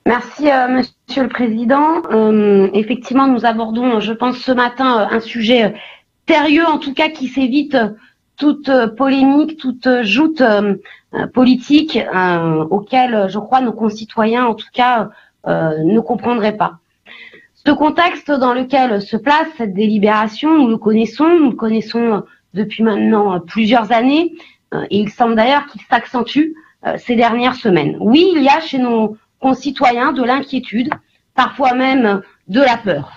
Merci, Monsieur le Président. Effectivement, nous abordons, je pense, ce matin un sujet sérieux, en tout cas, qui s'évite toute polémique, toute joute politique auquel, je crois, nos concitoyens, en tout cas, ne comprendraient pas. Ce contexte dans lequel se place cette délibération, nous le connaissons depuis maintenant plusieurs années, et il semble d'ailleurs qu'il s'accentue ces dernières semaines. Oui, il y a chez nos concitoyens de l'inquiétude, parfois même de la peur.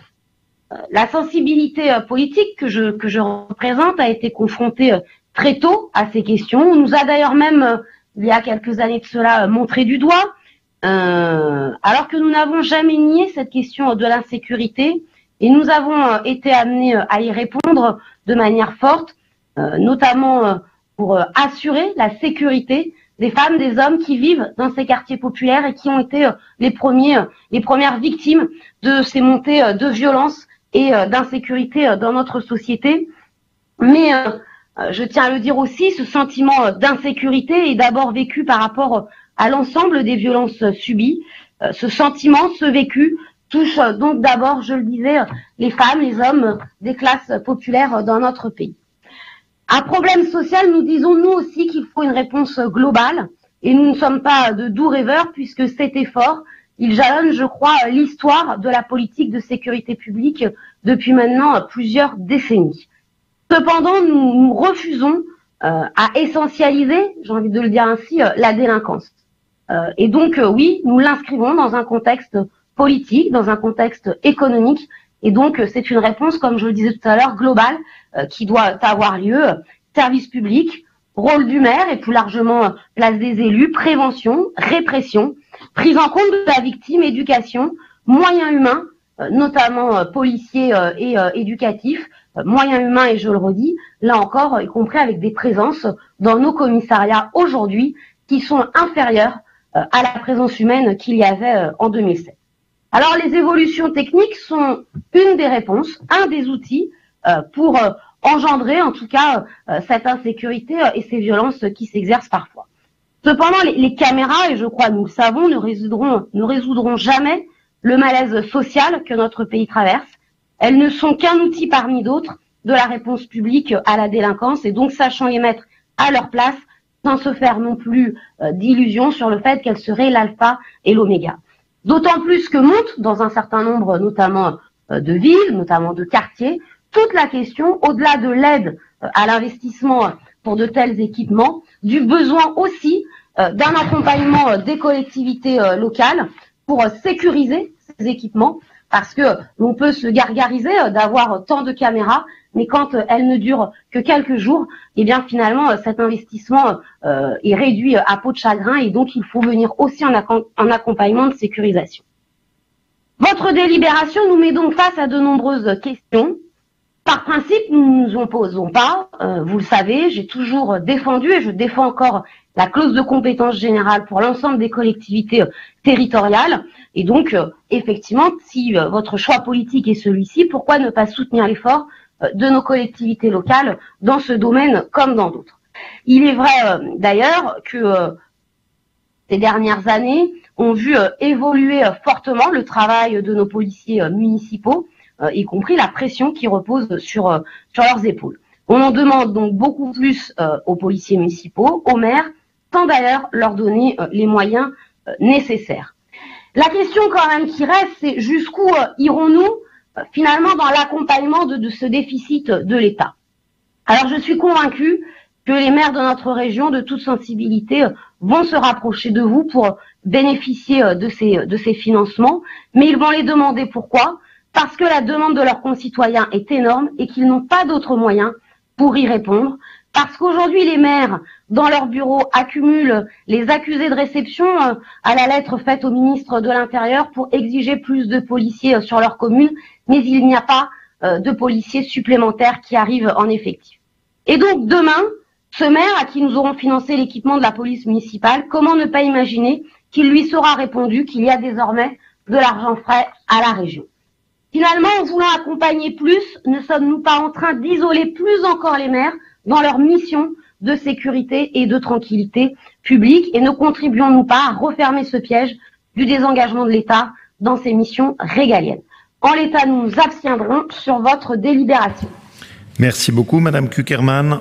La sensibilité politique que je représente a été confrontée très tôt à ces questions. On nous a d'ailleurs même, il y a quelques années de cela, montré du doigt, alors que nous n'avons jamais nié cette question de l'insécurité et nous avons été amenés à y répondre de manière forte, notamment pour assurer la sécurité des femmes, des hommes qui vivent dans ces quartiers populaires et qui ont été les premières victimes de ces montées de violence et d'insécurité dans notre société. Mais je tiens à le dire aussi, ce sentiment d'insécurité est d'abord vécu par rapport à l'ensemble des violences subies. Ce sentiment, ce vécu, touche donc d'abord, je le disais, les femmes, les hommes des classes populaires dans notre pays. À problème social, nous disons nous aussi qu'il faut une réponse globale et nous ne sommes pas de doux rêveurs puisque cet effort, il jalonne, je crois, l'histoire de la politique de sécurité publique depuis maintenant plusieurs décennies. Cependant, nous refusons à essentialiser, j'ai envie de le dire ainsi, la délinquance. Et donc, oui, nous l'inscrivons dans un contexte politique, dans un contexte économique. Et donc, c'est une réponse, comme je le disais tout à l'heure, globale, qui doit avoir lieu. Service public, rôle du maire et plus largement place des élus, prévention, répression, prise en compte de la victime, éducation, moyens humains, notamment policiers et éducatifs, moyens humains et je le redis, là encore, y compris avec des présences dans nos commissariats aujourd'hui qui sont inférieures à la présence humaine qu'il y avait en 2007. Alors les évolutions techniques sont une des réponses, un des outils pour engendrer en tout cas cette insécurité et ces violences qui s'exercent parfois. Cependant, les caméras, et je crois nous le savons, ne résoudront jamais le malaise social que notre pays traverse. Elles ne sont qu'un outil parmi d'autres de la réponse publique à la délinquance et donc sachant les mettre à leur place sans se faire non plus d'illusions sur le fait qu'elles seraient l'alpha et l'oméga. D'autant plus que monte dans un certain nombre notamment de villes, notamment de quartiers, toute la question, au-delà de l'aide à l'investissement pour de tels équipements, du besoin aussi d'un accompagnement des collectivités locales pour sécuriser ces équipements, parce que l'on peut se gargariser d'avoir tant de caméras, mais quand elles ne durent que quelques jours, eh bien finalement cet investissement est réduit à peau de chagrin et donc il faut venir aussi en accompagnement de sécurisation. Votre délibération nous met donc face à de nombreuses questions. Par principe, nous ne nous opposons pas, vous le savez, j'ai toujours défendu et je défends encore la clause de compétence générale pour l'ensemble des collectivités territoriales. Et donc, effectivement, si votre choix politique est celui-ci, pourquoi ne pas soutenir l'effort de nos collectivités locales dans ce domaine comme dans d'autres? Il est vrai d'ailleurs que ces dernières années ont vu évoluer fortement le travail de nos policiers municipaux, y compris la pression qui repose sur leurs épaules. On en demande donc beaucoup plus aux policiers municipaux, aux maires, sans d'ailleurs leur donner les moyens nécessaires. La question quand même qui reste, c'est jusqu'où irons-nous finalement dans l'accompagnement de ce déficit de l'État. Alors je suis convaincue que les maires de notre région, de toute sensibilité, vont se rapprocher de vous pour bénéficier de ces financements, mais ils vont les demander pourquoi ? Parce que la demande de leurs concitoyens est énorme et qu'ils n'ont pas d'autres moyens pour y répondre. Parce qu'aujourd'hui, les maires, dans leurs bureaux, accumulent les accusés de réception à la lettre faite au ministre de l'Intérieur pour exiger plus de policiers sur leur commune, mais il n'y a pas de policiers supplémentaires qui arrivent en effectif. Et donc, demain, ce maire à qui nous aurons financé l'équipement de la police municipale, comment ne pas imaginer qu'il lui sera répondu qu'il y a désormais de l'argent frais à la région? Finalement, en voulant accompagner plus, ne sommes-nous pas en train d'isoler plus encore les maires dans leur mission de sécurité et de tranquillité publique et ne contribuons-nous pas à refermer ce piège du désengagement de l'État dans ses missions régaliennes. En l'état, nous nous abstiendrons sur votre délibération. Merci beaucoup, Madame Cukierman.